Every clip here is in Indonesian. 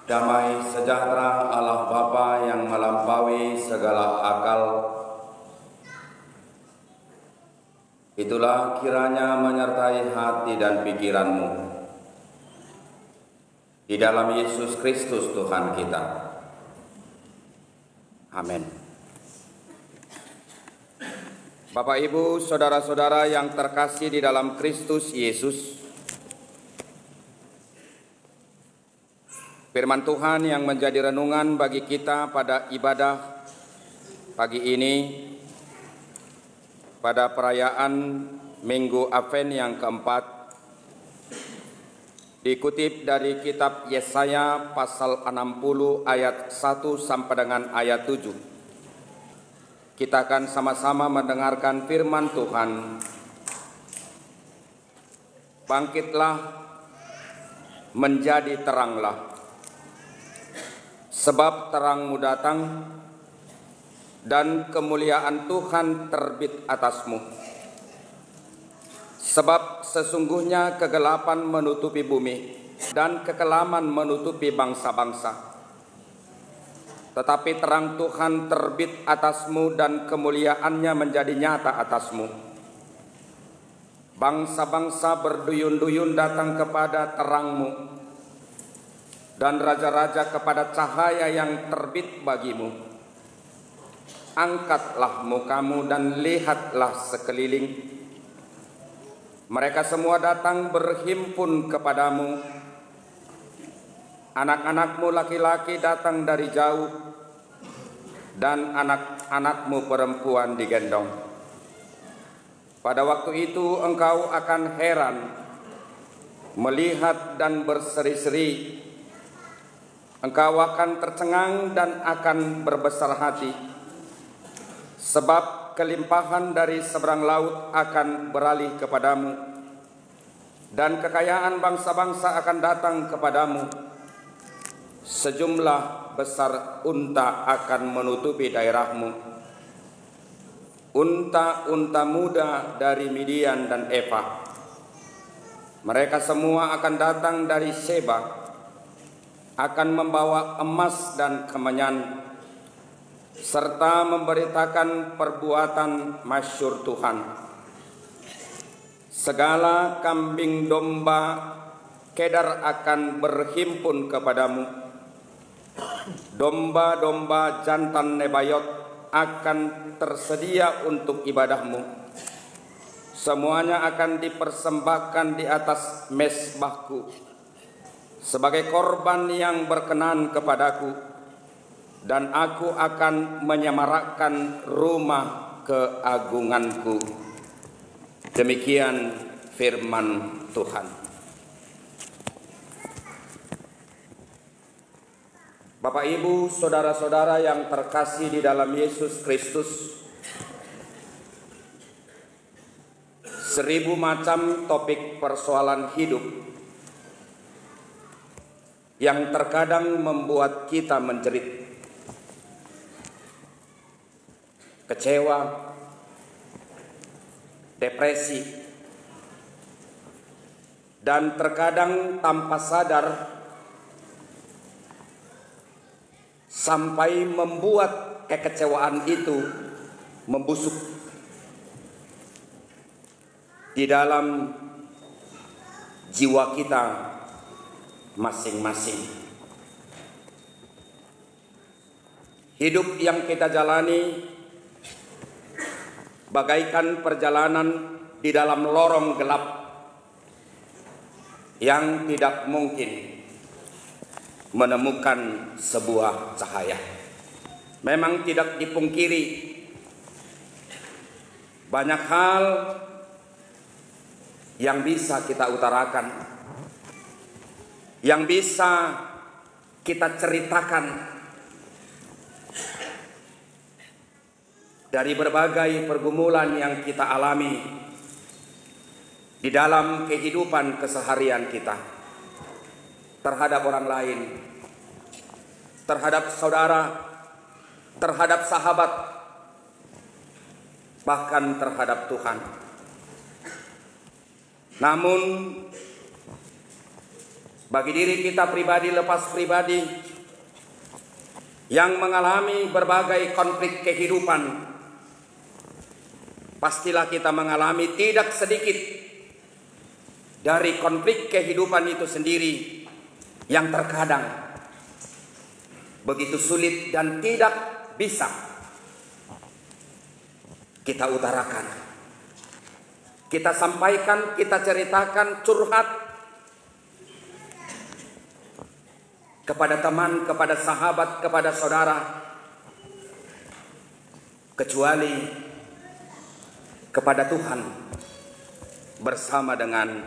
Damai sejahtera Allah Bapa yang melampaui segala akal, itulah kiranya menyertai hati dan pikiranmu. Di dalam Yesus Kristus Tuhan kita. Amin. Bapak, Ibu, saudara-saudara yang terkasih di dalam Kristus Yesus, firman Tuhan yang menjadi renungan bagi kita pada ibadah pagi ini, pada perayaan Minggu Advent yang keempat, dikutip dari kitab Yesaya pasal 60 ayat 1 sampai dengan ayat 7. Kita akan sama-sama mendengarkan firman Tuhan. Bangkitlah, menjadi teranglah, sebab terangmu datang dan kemuliaan Tuhan terbit atasmu. Sebab sesungguhnya kegelapan menutupi bumi dan kekelaman menutupi bangsa-bangsa. Tetapi terang Tuhan terbit atasmu dan kemuliaannya menjadi nyata atasmu. Bangsa-bangsa berduyun-duyun datang kepada terangmu, dan raja-raja kepada cahaya yang terbit bagimu. Angkatlah mukamu dan lihatlah sekeliling. Mereka semua datang berhimpun kepadamu. Anak-anakmu laki-laki datang dari jauh, dan anak-anakmu perempuan digendong. Pada waktu itu engkau akan heran, melihat dan berseri-seri. Engkau akan tercengang dan akan berbesar hati, sebab kelimpahan dari seberang laut akan beralih kepadamu, dan kekayaan bangsa-bangsa akan datang kepadamu. Sejumlah besar unta akan menutupi daerahmu, unta-unta muda dari Midian dan Eva. Mereka semua akan datang dari Seba, akan membawa emas dan kemenyan, serta memberitakan perbuatan masyhur Tuhan. Segala kambing domba Kedar akan berhimpun kepadamu. Domba-domba jantan Nebayot akan tersedia untuk ibadahmu. Semuanya akan dipersembahkan di atas mezbahku sebagai korban yang berkenan kepadaku, dan aku akan menyemarakkan rumah keagunganku. Demikian firman Tuhan. Bapak, Ibu, saudara-saudara yang terkasih di dalam Yesus Kristus, 1000 macam topik persoalan hidup yang terkadang membuat kita menjerit, kecewa, depresi, dan terkadang tanpa sadar sampai membuat kekecewaan itu membusuk di dalam jiwa kita masing-masing. Hidup yang kita jalani bagaikan perjalanan di dalam lorong gelap yang tidak mungkin menemukan sebuah cahaya. Memang tidak dipungkiri, banyak hal yang bisa kita utarakan, yang bisa kita ceritakan dari berbagai pergumulan yang kita alami di dalam kehidupan keseharian kita terhadap orang lain, terhadap saudara, terhadap sahabat, bahkan terhadap Tuhan. Namun Bagi diri kita pribadi lepas pribadi yang mengalami berbagai konflik kehidupan, pastilah kita mengalami tidak sedikit dari konflik kehidupan itu sendiri yang terkadang begitu sulit dan tidak bisa kita utarakan, kita sampaikan, kita ceritakan, curhat kepada teman, kepada sahabat, kepada saudara, kecuali kepada Tuhan bersama dengan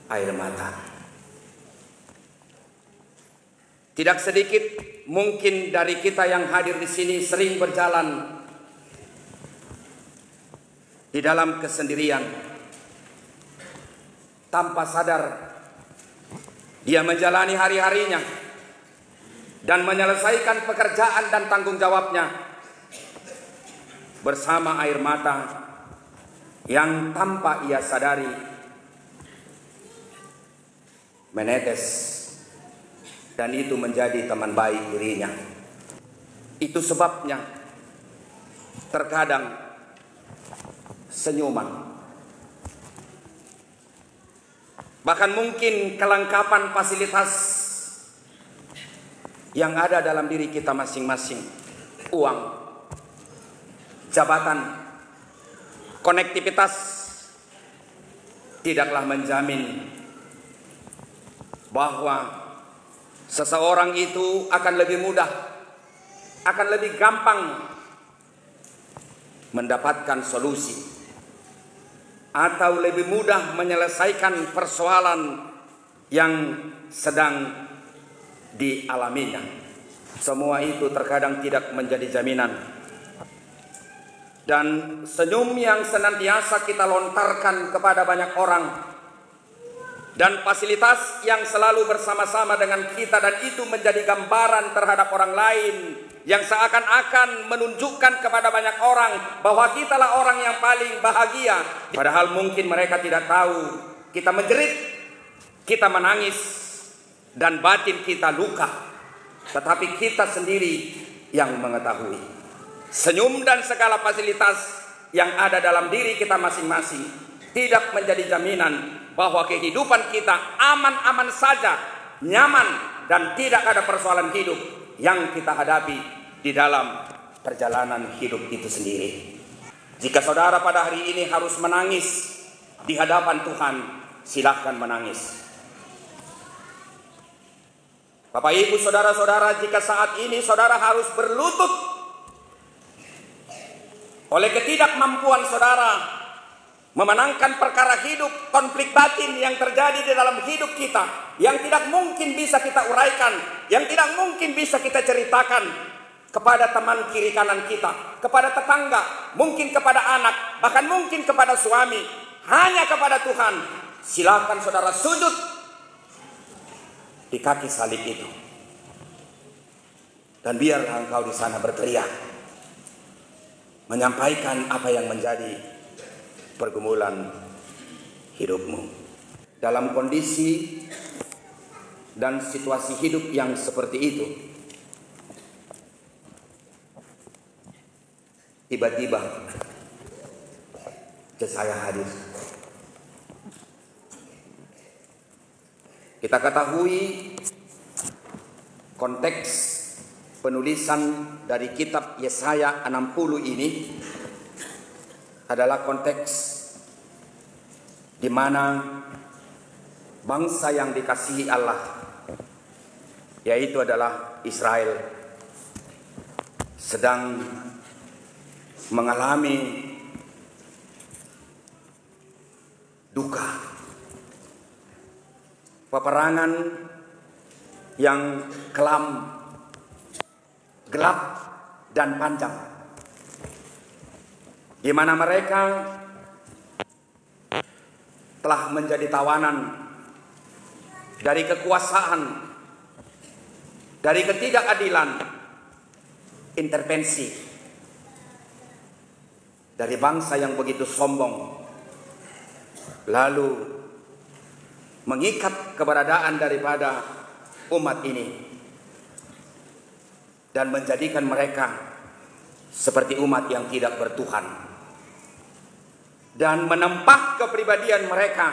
air mata. Tidak sedikit mungkin dari kita yang hadir di sini sering berjalan di dalam kesendirian, tanpa sadar dia menjalani hari-harinya dan menyelesaikan pekerjaan dan tanggung jawabnya bersama air mata yang tanpa ia sadari menetes, dan itu menjadi teman baik dirinya. Itu sebabnya terkadang senyuman, bahkan mungkin kelengkapan fasilitas yang ada dalam diri kita masing-masing, uang, jabatan, konektivitas, tidaklah menjamin bahwa seseorang itu akan lebih mudah, akan lebih gampang mendapatkan solusi, atau lebih mudah menyelesaikan persoalan yang sedang dialaminya. Semua itu terkadang tidak menjadi jaminan. Dan senyum yang senantiasa kita lontarkan kepada banyak orang, dan fasilitas yang selalu bersama-sama dengan kita, dan itu menjadi gambaran terhadap orang lain yang seakan-akan menunjukkan kepada banyak orang bahwa kitalah orang yang paling bahagia. Padahal mungkin mereka tidak tahu kita menjerit, kita menangis, dan batin kita luka. Tetapi kita sendiri yang mengetahui. Senyum dan segala fasilitas yang ada dalam diri kita masing-masing tidak menjadi jaminan bahwa kehidupan kita aman-aman saja, nyaman, dan tidak ada persoalan hidup yang kita hadapi di dalam perjalanan hidup itu sendiri. Jika saudara pada hari ini harus menangis di hadapan Tuhan, silahkan menangis. Bapak, Ibu, saudara-saudara, jika saat ini saudara harus berlutut oleh ketidakmampuan saudara memenangkan perkara hidup, konflik batin yang terjadi di dalam hidup kita, yang tidak mungkin bisa kita uraikan, yang tidak mungkin bisa kita ceritakan kepada teman kiri kanan kita, kepada tetangga, mungkin kepada anak, bahkan mungkin kepada suami, hanya kepada Tuhan. Silakan saudara sujud di kaki salib itu, dan biarlah engkau di sana berteriak, menyampaikan apa yang menjadi pergumulan hidupmu. Dalam kondisi dan situasi hidup yang seperti itu, tiba-tiba Yesaya hadir. Kita ketahui konteks penulisan dari kitab Yesaya 60 ini adalah konteks di mana bangsa yang dikasihi Allah, yaitu adalah Israel, sedang mengalami duka, peperangan yang kelam, gelap, dan panjang, di mana mereka telah menjadi tawanan dari kekuasaan, dari ketidakadilan, intervensi dari bangsa yang begitu sombong, lalu mengikat keberadaan daripada umat ini dan menjadikan mereka seperti umat yang tidak bertuhan, dan menempa kepribadian mereka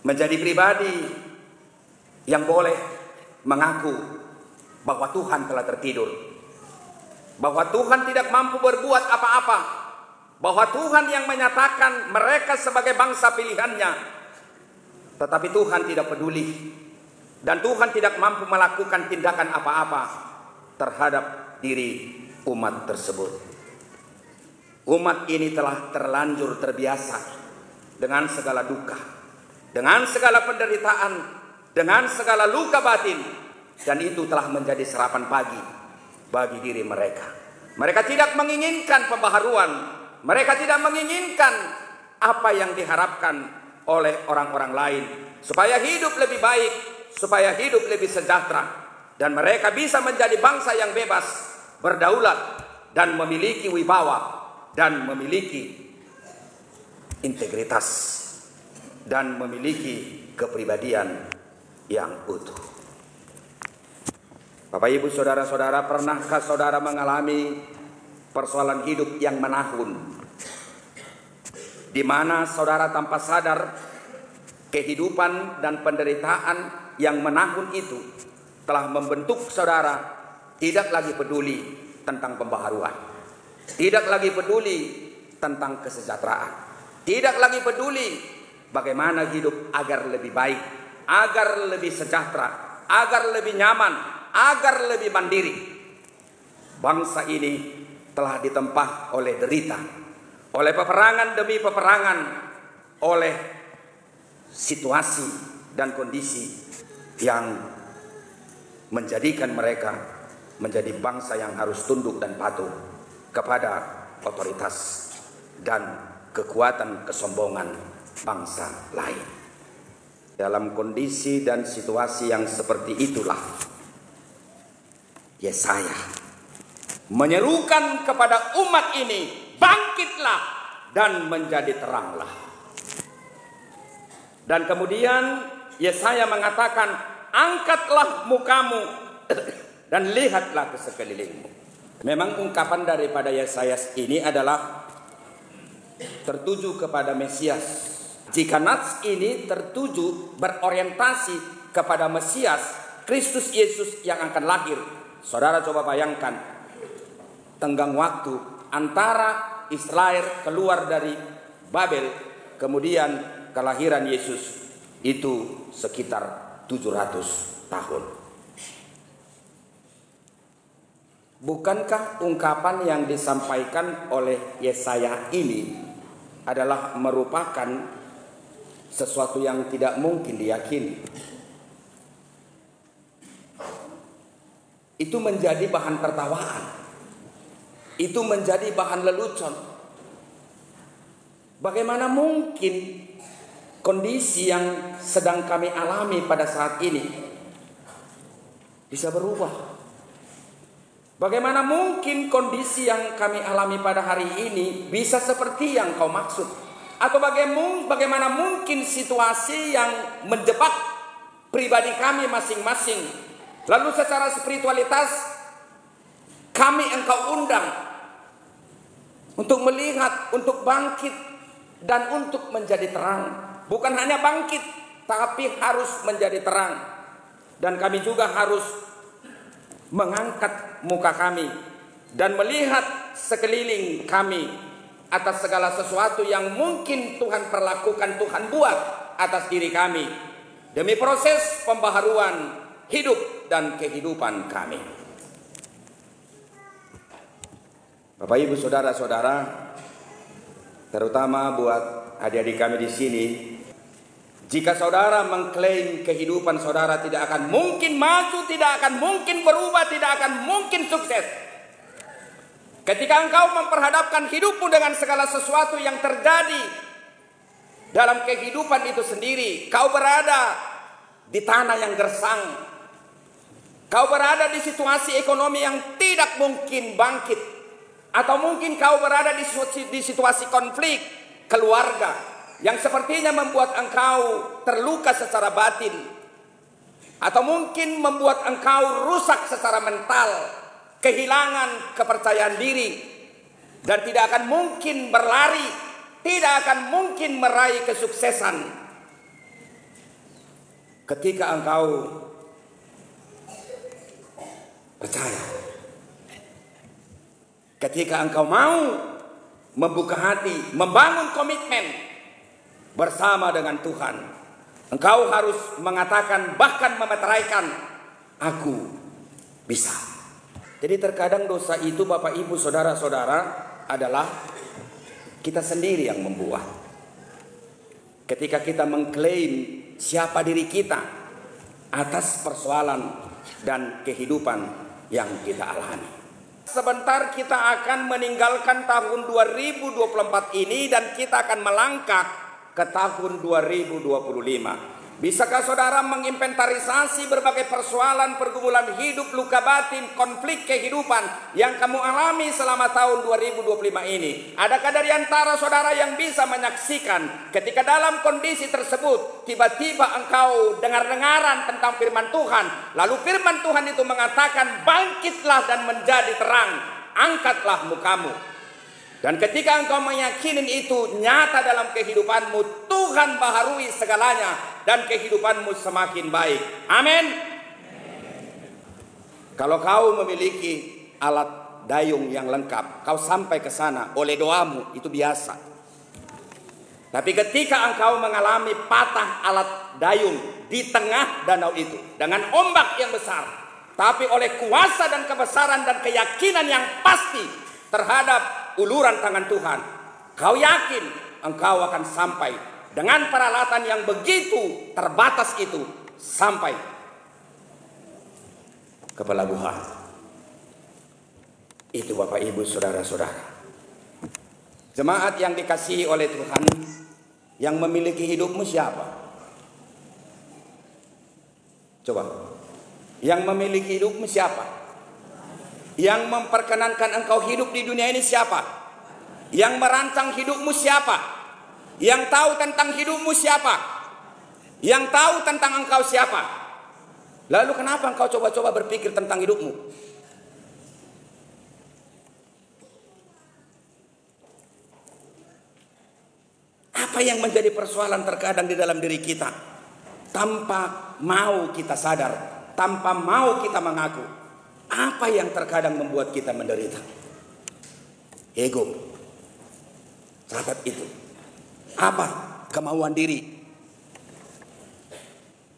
menjadi pribadi yang boleh mengaku bahwa Tuhan telah tertidur, bahwa Tuhan tidak mampu berbuat apa-apa, bahwa Tuhan yang menyatakan mereka sebagai bangsa pilihannya, tetapi Tuhan tidak peduli dan Tuhan tidak mampu melakukan tindakan apa-apa terhadap diri umat tersebut. Umat ini telah terlanjur terbiasa dengan segala duka, dengan segala penderitaan, dengan segala luka batin, dan itu telah menjadi sarapan pagi bagi diri mereka. Mereka tidak menginginkan pembaharuan, mereka tidak menginginkan apa yang diharapkan oleh orang-orang lain, supaya hidup lebih baik, supaya hidup lebih sejahtera, dan mereka bisa menjadi bangsa yang bebas, berdaulat, dan memiliki wibawa, dan memiliki integritas, dan memiliki kepribadian yang utuh. Bapak, Ibu, saudara-saudara, pernahkah saudara mengalami persoalan hidup yang menahun, di mana saudara tanpa sadar kehidupan dan penderitaan yang menahun itu telah membentuk saudara tidak lagi peduli tentang pembaharuan, tidak lagi peduli tentang kesejahteraan, tidak lagi peduli bagaimana hidup agar lebih baik, agar lebih sejahtera, agar lebih nyaman, agar lebih mandiri. Bangsa ini telah ditempa oleh derita, oleh peperangan demi peperangan, oleh situasi dan kondisi yang menjadikan mereka menjadi bangsa yang harus tunduk dan patuh kepada otoritas dan kekuatan kesombongan bangsa lain. Dalam kondisi dan situasi yang seperti itulah Yesaya menyerukan kepada umat ini, bangkitlah dan menjadi teranglah. Dan kemudian Yesaya mengatakan, angkatlah mukamu dan lihatlah ke sekelilingmu. Memang ungkapan daripada Yesaya ini adalah tertuju kepada Mesias. Jika nats ini tertuju berorientasi kepada Mesias, Kristus Yesus yang akan lahir, saudara coba bayangkan tenggang waktu antara Israel keluar dari Babel kemudian kelahiran Yesus itu sekitar 700 tahun. Bukankah ungkapan yang disampaikan oleh Yesaya ini adalah merupakan sesuatu yang tidak mungkin diyakini? Itu menjadi bahan tertawaan, itu menjadi bahan lelucon. Bagaimana mungkin kondisi yang sedang kami alami pada saat ini bisa berubah? Bagaimana mungkin kondisi yang kami alami pada hari ini bisa seperti yang kau maksud? Atau bagaimana mungkin situasi yang menjebak pribadi kami masing-masing, lalu secara spiritualitas kami engkau undang untuk melihat, untuk bangkit, dan untuk menjadi terang. Bukan hanya bangkit, tapi harus menjadi terang. Dan kami juga harus mengangkat muka kami dan melihat sekeliling kami atas segala sesuatu yang mungkin Tuhan perlakukan, Tuhan buat atas diri kami demi proses pembaharuan hidup dan kehidupan kami. Bapak, Ibu, saudara-saudara, terutama buat adik-adik kami di sini, jika saudara mengklaim kehidupan saudara tidak akan mungkin maju, tidak akan mungkin berubah, tidak akan mungkin sukses, ketika engkau memperhadapkan hidupmu dengan segala sesuatu yang terjadi dalam kehidupan itu sendiri, kau berada di tanah yang gersang, kau berada di situasi ekonomi yang tidak mungkin bangkit, atau mungkin kau berada di situasi konflik keluarga yang sepertinya membuat engkau terluka secara batin, atau mungkin membuat engkau rusak secara mental, kehilangan kepercayaan diri, dan tidak akan mungkin berlari, tidak akan mungkin meraih kesuksesan. Ketika engkau percaya, ketika engkau mau membuka hati, membangun komitmen bersama dengan Tuhan, engkau harus mengatakan, bahkan memeteraikan, aku bisa. Jadi terkadang dosa itu, Bapak Ibu Saudara-saudara, adalah kita sendiri yang membuat. Ketika kita mengklaim siapa diri kita atas persoalan dan kehidupan yang kita alami. Sebentar kita akan meninggalkan tahun 2024 ini dan kita akan melangkah ke tahun 2025. Bisakah saudara menginventarisasi berbagai persoalan, pergumulan hidup, luka batin, konflik kehidupan yang kamu alami selama tahun 2025 ini? Adakah dari antara saudara yang bisa menyaksikan ketika dalam kondisi tersebut tiba-tiba engkau dengar-dengaran tentang firman Tuhan, lalu firman Tuhan itu mengatakan, bangkitlah dan menjadi terang, angkatlah mukamu. Dan ketika engkau meyakini itu nyata dalam kehidupanmu, Tuhan baharui segalanya dan kehidupanmu semakin baik. Amin. Kalau kau memiliki alat dayung yang lengkap, kau sampai ke sana oleh doamu, itu biasa. Tapi ketika engkau mengalami patah alat dayung di tengah danau itu dengan ombak yang besar, tapi oleh kuasa dan kebesaran dan keyakinan yang pasti terhadap uluran tangan Tuhan, kau yakin engkau akan sampai dengan peralatan yang begitu terbatas itu sampai ke pelabuhan. Itu Bapak Ibu Saudara-saudara, jemaat yang dikasihi oleh Tuhan, yang memiliki hidupmu siapa? Coba, yang memiliki hidupmu siapa? Yang memperkenankan engkau hidup di dunia ini siapa? Yang merancang hidupmu siapa? Yang tahu tentang hidupmu siapa? Yang tahu tentang engkau siapa? Lalu kenapa engkau coba-coba berpikir tentang hidupmu? Apa yang menjadi persoalan terkadang di dalam diri kita? Tanpa mau kita sadar, tanpa mau kita mengaku. Apa yang terkadang membuat kita menderita? Ego. Catat itu. Apa? Kemauan diri.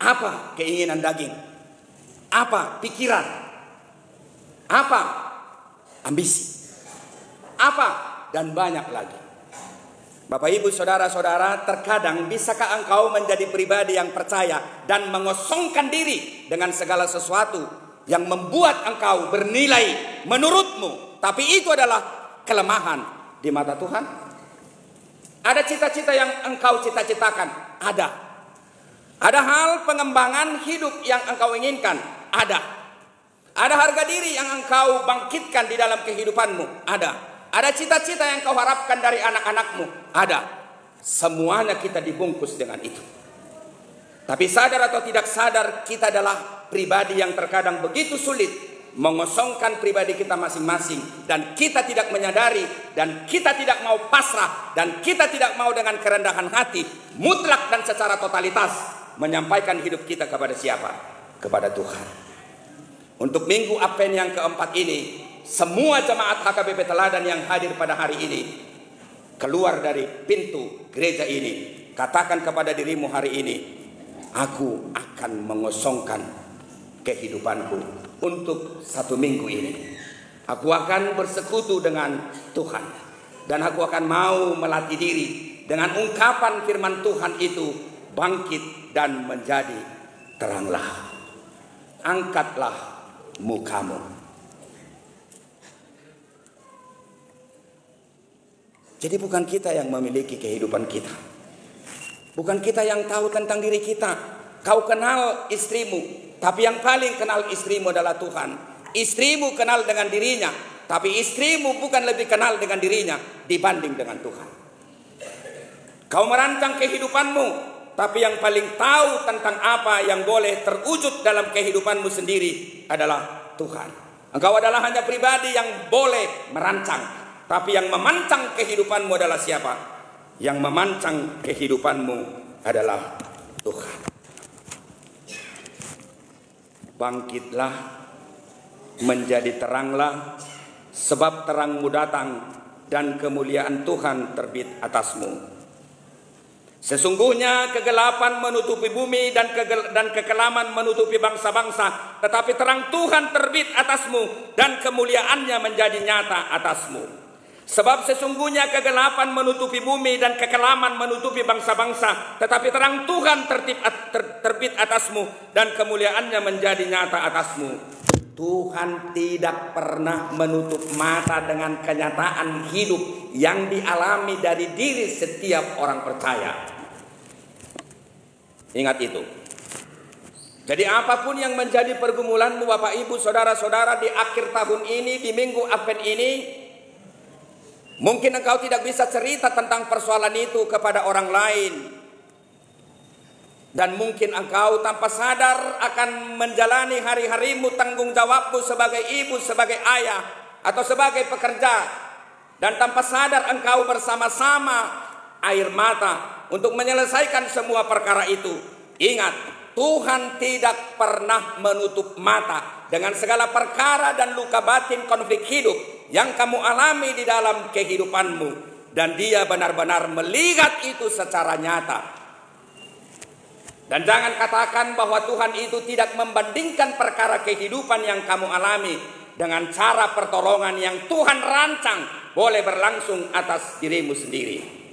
Apa? Keinginan daging. Apa? Pikiran. Apa? Ambisi. Apa? Dan banyak lagi. Bapak Ibu Saudara-saudara, terkadang bisakah engkau menjadi pribadi yang percaya dan mengosongkan diri dengan segala sesuatu yang membuat engkau bernilai menurutmu, tapi itu adalah kelemahan di mata Tuhan? Ada cita-cita yang engkau cita-citakan? Ada. Ada hal pengembangan hidup yang engkau inginkan? Ada. Ada harga diri yang engkau bangkitkan di dalam kehidupanmu? Ada. Ada cita-cita yang engkau harapkan dari anak-anakmu? Ada. Semuanya kita dibungkus dengan itu. Tapi sadar atau tidak sadar, kita adalah pribadi yang terkadang begitu sulit mengosongkan pribadi kita masing-masing, dan kita tidak menyadari, dan kita tidak mau pasrah, dan kita tidak mau dengan kerendahan hati mutlak dan secara totalitas menyampaikan hidup kita kepada siapa? Kepada Tuhan. Untuk minggu Advent yang keempat ini, semua jemaat HKBP Teladan yang hadir pada hari ini, keluar dari pintu gereja ini, katakan kepada dirimu hari ini, aku akan mengosongkan kehidupanku untuk 1 minggu ini. Aku akan bersekutu dengan Tuhan, dan aku akan mau melatih diri dengan ungkapan firman Tuhan itu, bangkit dan menjadi teranglah, angkatlah mukamu. Jadi bukan kita yang memiliki kehidupan kita, bukan kita yang tahu tentang diri kita. Kau kenal istrimu, tapi yang paling kenal istrimu adalah Tuhan. Istrimu kenal dengan dirinya, tapi istrimu bukan lebih kenal dengan dirinya dibanding dengan Tuhan. Kau merancang kehidupanmu, tapi yang paling tahu tentang apa yang boleh terwujud dalam kehidupanmu sendiri adalah Tuhan. Engkau adalah hanya pribadi yang boleh merancang, tapi yang memancang kehidupanmu adalah siapa? Yang memancang kehidupanmu adalah Tuhan. Bangkitlah, menjadi teranglah, sebab terangmu datang dan kemuliaan Tuhan terbit atasmu. Sesungguhnya kegelapan menutupi bumi dan kekelaman menutupi bangsa-bangsa, tetapi terang Tuhan terbit atasmu dan kemuliaannya menjadi nyata atasmu. Sebab sesungguhnya kegelapan menutupi bumi dan kekelaman menutupi bangsa-bangsa, tetapi terang Tuhan terbit atasmu dan kemuliaannya menjadi nyata atasmu. Tuhan tidak pernah menutup mata dengan kenyataan hidup yang dialami dari diri setiap orang percaya. Ingat itu. Jadi apapun yang menjadi pergumulanmu Bapak Ibu Saudara-saudara di akhir tahun ini, di minggu Advent ini, mungkin engkau tidak bisa cerita tentang persoalan itu kepada orang lain. Dan mungkin engkau tanpa sadar akan menjalani hari-harimu, tanggung jawabmu sebagai ibu, sebagai ayah, atau sebagai pekerja. Dan tanpa sadar engkau bersama-sama air mata untuk menyelesaikan semua perkara itu. Ingat, Tuhan tidak pernah menutup mata dengan segala perkara dan luka batin konflik hidup yang kamu alami di dalam kehidupanmu. Dan Dia benar-benar melihat itu secara nyata. Dan jangan katakan bahwa Tuhan itu tidak membandingkan perkara kehidupan yang kamu alami dengan cara pertolongan yang Tuhan rancang boleh berlangsung atas dirimu sendiri.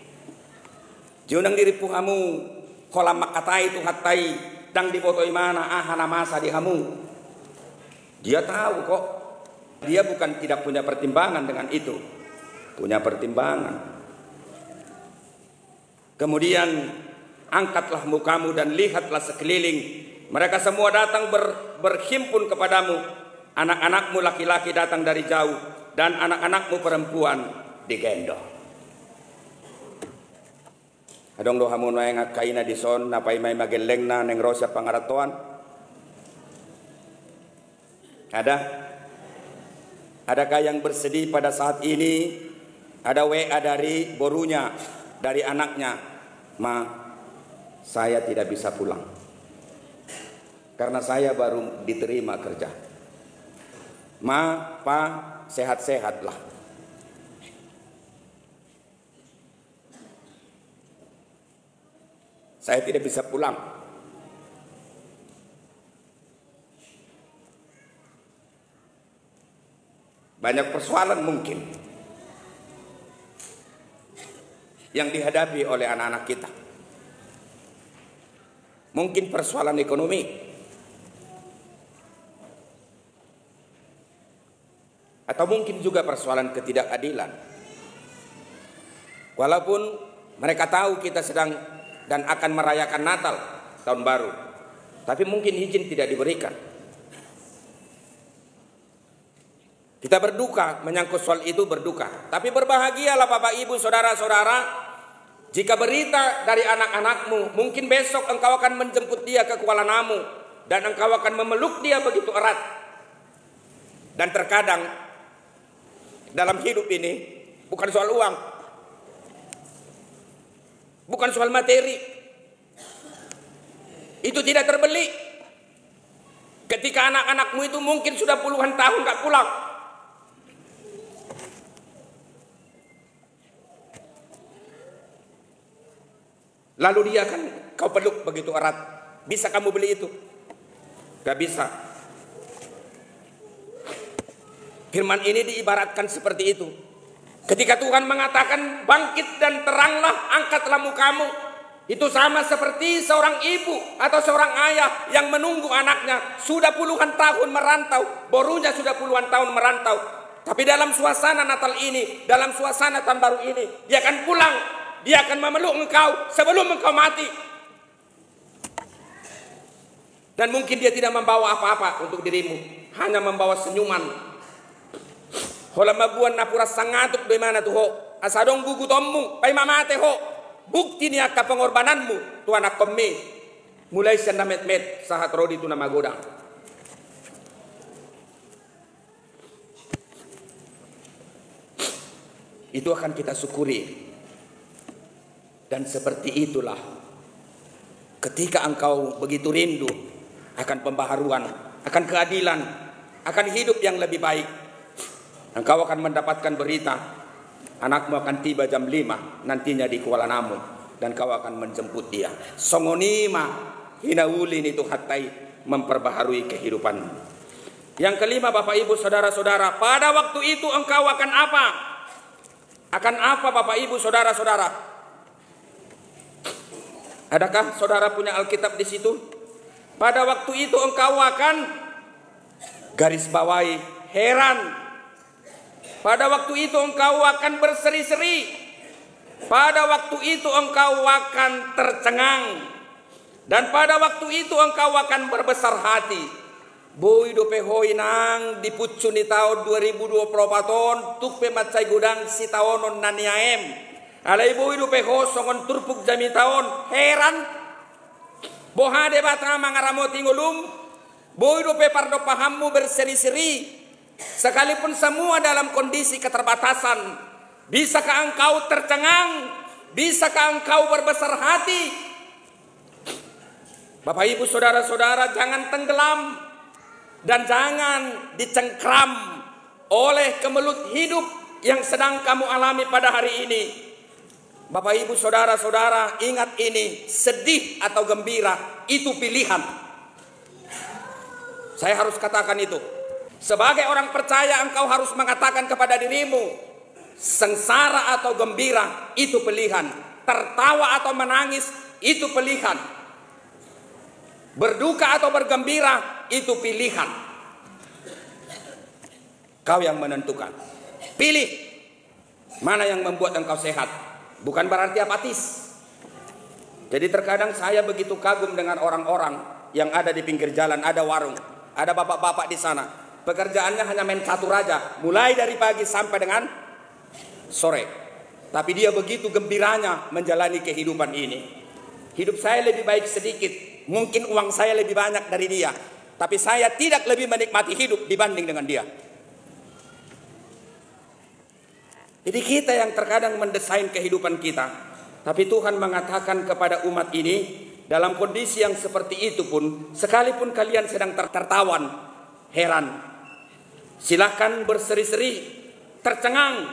Junang diri puhamu kolam makatai tuhatai dang dibotoi mana ahana masa dihamu. Dia tahu kok. Dia bukan tidak punya pertimbangan dengan itu. Punya pertimbangan. Kemudian angkatlah mukamu dan lihatlah sekeliling. Mereka semua datang berhimpun kepadamu. Anak-anakmu laki-laki datang dari jauh dan anak-anakmu perempuan digendong. Adong do hamun may ngakaina di son napay may mageleng na neng rosya pangaratuan. Adakah yang bersedih pada saat ini? Ada WA dari borunya, dari anaknya. Ma, saya tidak bisa pulang karena saya baru diterima kerja. Ma, pa, sehat-sehatlah. Saya tidak bisa pulang. Banyak persoalan mungkin yang dihadapi oleh anak-anak kita. Mungkin persoalan ekonomi, atau mungkin juga persoalan ketidakadilan. Walaupun mereka tahu kita sedang dan akan merayakan Natal, tahun baru, tapi mungkin izin tidak diberikan. Kita berduka menyangkut soal itu, berduka. Tapi berbahagialah Bapak Ibu Saudara-saudara, jika berita dari anak-anakmu, mungkin besok engkau akan menjemput dia ke Kuala Namu dan engkau akan memeluk dia begitu erat. Dan terkadang dalam hidup ini bukan soal uang, bukan soal materi. Itu tidak terbeli. Ketika anak-anakmu itu mungkin sudah puluhan tahun gak pulang, lalu dia kan kau peluk begitu erat. Bisa kamu beli itu? Gak bisa. Firman ini diibaratkan seperti itu. Ketika Tuhan mengatakan bangkit dan teranglah, angkatlah mukamu, itu sama seperti seorang ibu atau seorang ayah yang menunggu anaknya sudah puluhan tahun merantau, borunya sudah puluhan tahun merantau. Tapi dalam suasana Natal ini, dalam suasana tahun baru ini, dia akan pulang. Dia akan memeluk engkau sebelum engkau mati. Dan mungkin dia tidak membawa apa-apa untuk dirimu, hanya membawa senyuman. Hola mabuan napura sangatuk do mana tuh ho. Asadong gugu tommu, pai mamate ho. bukti ni aka pengorbananmu tu anak kami mulai senda met sahat rodi tu nama godang. Itu akan kita syukuri. Dan seperti itulah ketika engkau begitu rindu akan pembaharuan, akan keadilan, akan hidup yang lebih baik, engkau akan mendapatkan berita anakmu akan tiba jam 5 nantinya di Kuala Namu dan kau akan menjemput dia. Songonima hinaulin itu hatai memperbaharui kehidupan. Yang kelima, Bapak Ibu saudara-saudara, pada waktu itu engkau akan apa? Akan apa Bapak Ibu saudara-saudara? Adakah saudara punya Alkitab di situ? Pada waktu itu engkau akan garis bawahi heran. Pada waktu itu engkau akan berseri-seri. Pada waktu itu engkau akan tercengang. Dan pada waktu itu engkau akan berbesar hati. Boy do pehoi nang dipucu ni tahun 2024 tuk pemacai gudang si taonon naniaem. Alai boy do peho songon turpuk jami tahun heran. Bohade batra mangaramo tingulum. Boy do pe pardo pahammu berseri-seri. Sekalipun semua dalam kondisi keterbatasan, bisakah engkau tercengang? Bisakah engkau berbesar hati? Bapak Ibu saudara-saudara, jangan tenggelam dan jangan dicengkram oleh kemelut hidup yang sedang kamu alami pada hari ini. Bapak Ibu saudara-saudara, ingat ini, sedih atau gembira itu pilihan. Saya harus katakan itu. Sebagai orang percaya engkau harus mengatakan kepada dirimu, sengsara atau gembira itu pilihan. Tertawa atau menangis itu pilihan. Berduka atau bergembira itu pilihan. Kau yang menentukan. Pilih mana yang membuat engkau sehat. Bukan berarti apatis. Jadi terkadang saya begitu kagum dengan orang-orang yang ada di pinggir jalan, ada warung, ada bapak-bapak di sana. Pekerjaannya hanya main catur aja, mulai dari pagi sampai dengan sore. Tapi dia begitu gembiranya menjalani kehidupan ini. Hidup saya lebih baik sedikit, mungkin uang saya lebih banyak dari dia, tapi saya tidak lebih menikmati hidup dibanding dengan dia. Jadi kita yang terkadang mendesain kehidupan kita, tapi Tuhan mengatakan kepada umat ini, dalam kondisi yang seperti itu pun, sekalipun kalian sedang tertawan, heran, silakan berseri-seri, tercengang,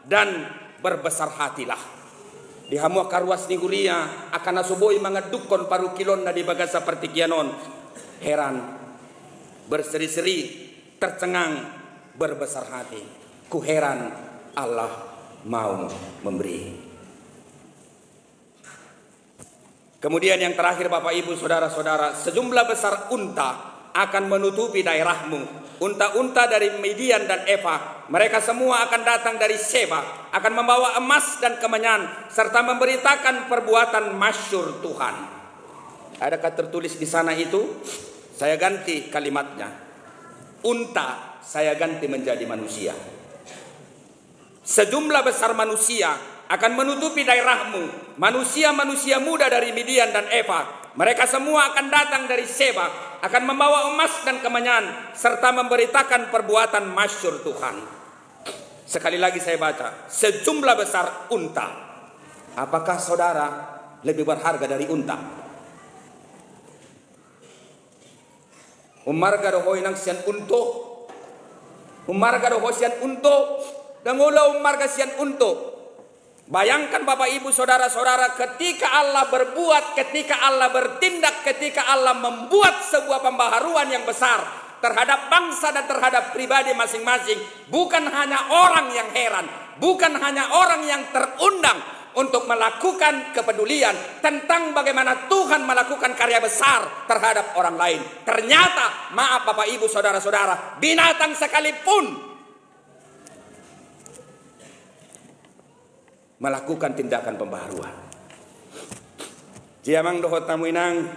dan berbesar hatilah. Di hamua karuas ni guria akan asoboi mangedukon paru kilon na di bagasa pertikianon. Heran, berseri-seri, tercengang, berbesar hati. Ku heran Allah mau memberi. Kemudian yang terakhir Bapak Ibu saudara-saudara, sejumlah besar unta akan menutupi daerahmu. Unta-unta dari Midian dan Eva, mereka semua akan datang dari Sheba, akan membawa emas dan kemenyan, serta memberitakan perbuatan masyhur Tuhan. Adakah tertulis di sana itu? Saya ganti kalimatnya. Unta saya ganti menjadi manusia. Sejumlah besar manusia akan menutupi daerahmu. Manusia-manusia muda dari Midian dan Eva, mereka semua akan datang dari Sheba, akan membawa emas dan kemenyan, serta memberitakan perbuatan masyhur Tuhan. Sekali lagi saya baca, sejumlah besar unta. Apakah saudara lebih berharga dari unta? Umarga dohoy nang sian unto, umarga dohoy sian unto, dan ulah umarga sian unto. Bayangkan Bapak Ibu saudara-saudara, ketika Allah berbuat, ketika Allah bertindak, ketika Allah membuat sebuah pembaharuan yang besar terhadap bangsa dan terhadap pribadi masing-masing, bukan hanya orang yang heran, bukan hanya orang yang terundang untuk melakukan kepedulian tentang bagaimana Tuhan melakukan karya besar terhadap orang lain. Ternyata, maaf Bapak Ibu saudara-saudara, binatang sekalipun melakukan tindakan pembaharuan. Jiamang dohot tamuinang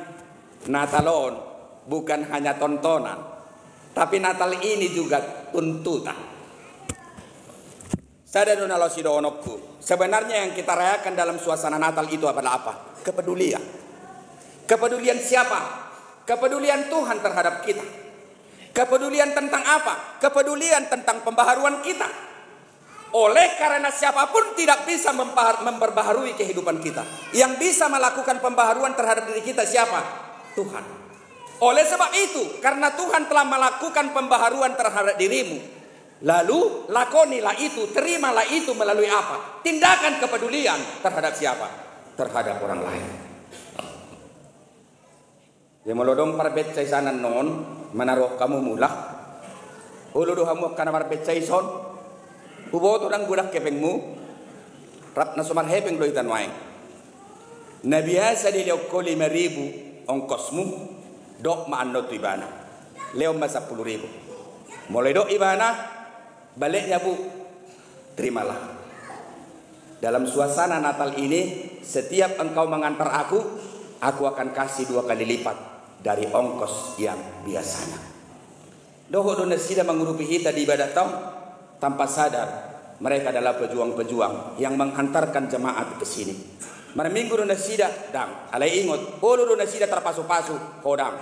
Natalon bukan hanya tontonan, tapi Natal ini juga tuntutan. Sadaruna lo sidonokku. Sebenarnya yang kita rayakan dalam suasana Natal itu adalah apa? Kepedulian. Kepedulian siapa? Kepedulian Tuhan terhadap kita. Kepedulian tentang apa? Kepedulian tentang pembaharuan kita. Oleh karena siapapun tidak bisa memperbaharui kehidupan kita. Yang bisa melakukan pembaharuan terhadap diri kita siapa? Tuhan. Oleh sebab itu, karena Tuhan telah melakukan pembaharuan terhadap dirimu, lalu lakonilah itu, terimalah itu melalui apa? Tindakan kepedulian terhadap siapa? Terhadap orang lain. Ya melodong parbet caisanan non menaruh kamu mulah. Ulu dohamu kana parbet caison. Ubo to dang gudak kepengmu. Rap na sumar hepeng loitan wae. Na biasa di leo ko 5.000 ongkosmu dok maanno tu ibana. Leo mas 10.000. Mulai dok ibana baliknya bu, terimalah. Dalam suasana Natal ini, setiap engkau mengantar aku akan kasih 2 kali lipat dari ongkos yang biasanya. Doho dona sida mengurupi kita di ibadah tahun tanpa sadar mereka adalah pejuang-pejuang yang menghantarkan jemaat ke sini. Minggu dona sida dang, alai ingot, ulu dona sida terpasu-pasu, hodang.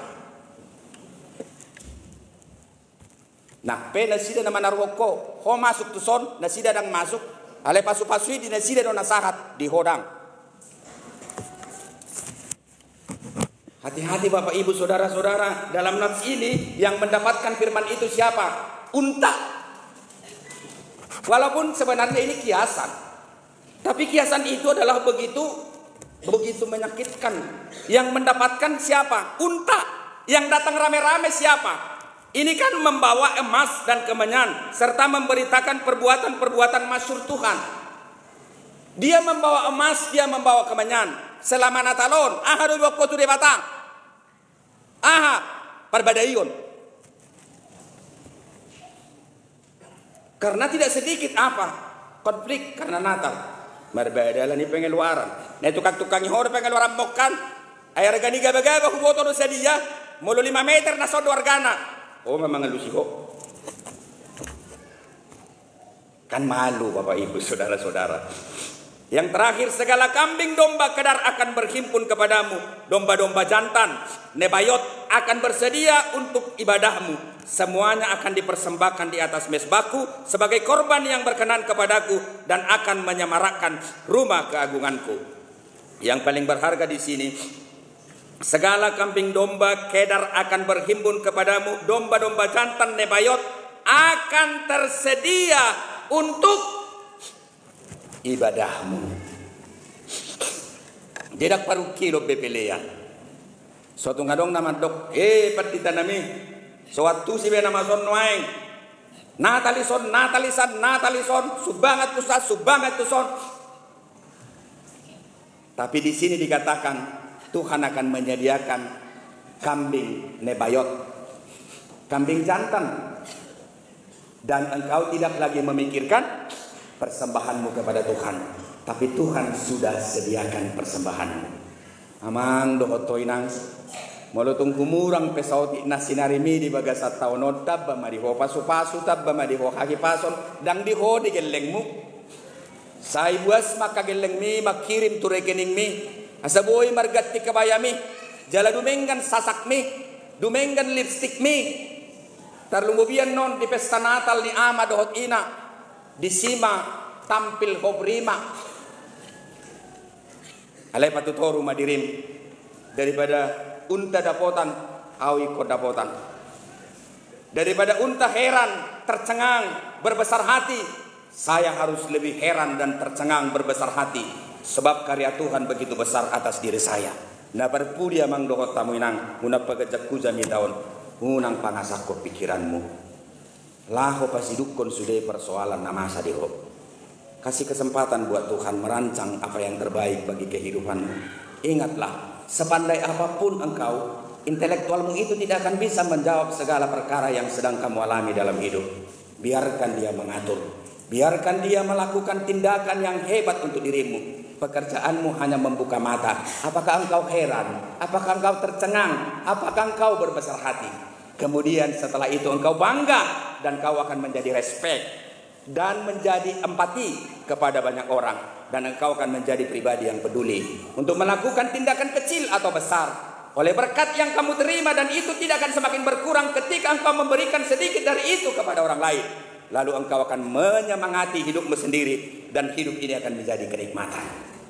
Nah, pe nasida na manarwoko, ho masuk tu son, nasida dang masuk, ale pasu-pasui di nasida do nasahat di hodang. Hati-hati Bapak Ibu Saudara-saudara, dalam nats ini yang mendapatkan firman itu siapa? Unta. Walaupun sebenarnya ini kiasan, tapi kiasan itu adalah begitu menyakitkan. Yang mendapatkan siapa? Unta. Yang datang rame-rame siapa? Ini kan membawa emas dan kemenyan serta memberitakan perbuatan-perbuatan masyhur Tuhan. Dia membawa emas, dia membawa kemenyan. Selama Natalon, aha do waktu tu batang. Aha perbedaan. Karena tidak sedikit apa? Konflik karena Natal. Berbeda lah ni pengeluaran. Nah tukang-tukang hor pengeluaran mokan. Ayar gani gaba-gaba huboto do sedia. Mulu 5 meter na sodo argana. Oh memang ngelusi kok. Kan malu Bapak Ibu Saudara-saudara. Yang terakhir, segala kambing domba kedar akan berhimpun kepadamu. Domba-domba jantan nebayot akan bersedia untuk ibadahmu. Semuanya akan dipersembahkan di atas mezbahku sebagai korban yang berkenan kepadaku dan akan menyemarakkan rumah keagunganku. Yang paling berharga di sini, segala kambing domba kedar akan berhimpun kepadamu, domba-domba jantan nebayot akan tersedia untuk ibadahmu. Jedak paru kilo bepelean. Suatu ngadong nama dok, patita nami. Suatu si bena mason noaing. Natalison, subangat tuson. Tapi di sini dikatakan Tuhan akan menyediakan kambing nebayot, kambing jantan, dan engkau tidak lagi memikirkan persembahanmu kepada Tuhan, tapi Tuhan sudah sediakan persembahanmu. Amang dohotoinang molotung kumurang pesauti nasinarimi di bagasat taunod tabba mariho pasu-pasu tabba mariho kaki pason dang diho di gelengmu. Sai buas maka geleng mi makirim tu rekening mi. Asaboy margat ti kabayami, jala dumengan sasak mi, dumengan lipstick mi. Tarlumubian non di pesta Natal ni ama dohot ina, di sima tampil hobrima. Alay patutoru madirim daripada unta dapotan, awi ko dapotan. Daripada unta heran, tercengang, berbesar hati, saya harus lebih heran dan tercengang berbesar hati. Sebab karya Tuhan begitu besar atas diri saya. Na berpudia mang dohot tamu inang, una pagajak kujami taon, unang pangasak ko pikiranmu. Laho pasidukon sudah persoalan namasa diho. Kasih kesempatan buat Tuhan merancang apa yang terbaik bagi kehidupanmu. Ingatlah, sepandai apapun engkau, intelektualmu itu tidak akan bisa menjawab segala perkara yang sedang kamu alami dalam hidup. Biarkan dia mengatur. Biarkan dia melakukan tindakan yang hebat untuk dirimu. Pekerjaanmu hanya membuka mata. Apakah engkau heran? Apakah engkau tercengang? Apakah engkau berbesar hati? Kemudian setelah itu engkau bangga dan kau akan menjadi respect. dan menjadi empati kepada banyak orang, dan engkau akan menjadi pribadi yang peduli untuk melakukan tindakan kecil atau besar oleh berkat yang kamu terima, dan itu tidak akan semakin berkurang ketika engkau memberikan sedikit dari itu kepada orang lain. Lalu engkau akan menyemangati hidupmu sendiri, dan hidup ini akan menjadi kenikmatan.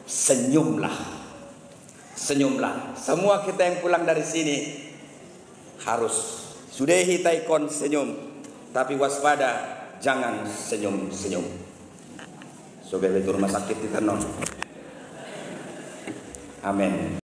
Senyumlah, senyumlah. Semua kita yang pulang dari sini harus sudehi taikon senyum, tapi waspada, jangan senyum-senyum. Sobat itu rumah sakit di Tenon. Amin.